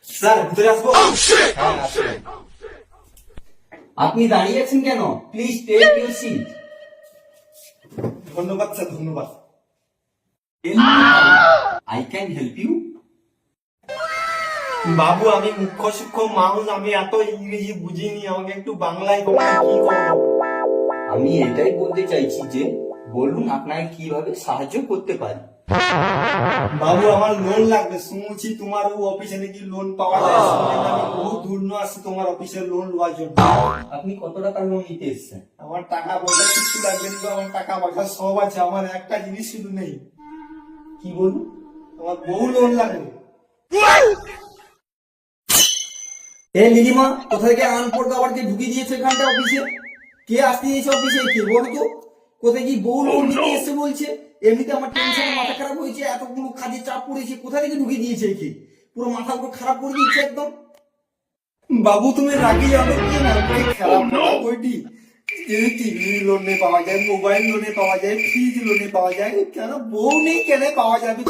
Sir ভিতরে আসবো? হ্যাঁ, আসুন। আপনি দাঁড়িয়ে আছেন কেন? Please take your seat. ধন্যবাদ স্যার, ধন্যবাদ। I can help you. বাবু আমি মুখ্য শিক্ষক মানুষ, আমি এত ইংরেজি বুঝিনি, আমাকে একটু বাংলায় বলতে কি করবো? আমি এটাই বলতে চাইছি যে বলুন আপনাকে কিভাবে সাহায্য করতে পারি। বাবু আমার লোন লাগবে, শুনছি তোমার ও অফিসে নাকি লোন পাওয়া যায়, শুনলাম আমি বহু দূর ন আসছি তোমার অফিসে লোন লওয়ার জন্য। আপনি কত টাকা লোন নিতে এসেছেন? আমার টাকা পয়সা কিছু লাগবে না, আমার টাকা পয়সা সব আছে, আমার একটা জিনিস শুধু নেই। কি বলুন? আমার বহু লোন লাগবে। এ নীলিমা, কোথা থেকে আনপড় আবার ঢুকিয়ে দিয়েছে এখানটা অফিসে? কে আসতে দিয়েছে অফিসে? কে বলো তো? কোথায় কি বউ লোন নিতে এসছে বলছে? এমনিতে আমার টেনশনে মাথা খারাপ হয়েছে, এতগুলো কাজে চাপ পড়েছে, কোথা থেকে ঢুকিয়ে দিয়েছে কি? পুরো মাথা পুরো খারাপ করে দিয়েছে একদম। বাবু তুমি রাগি যাবে কি না, তুমি খেলা পড়া বইটি টিভি লোনে পাওয়া যায়, মোবাইল লোনে পাওয়া যায়, ফ্রিজ লোনে পাওয়া যায়, কেন বউ নেই কেন পাওয়া যাবে?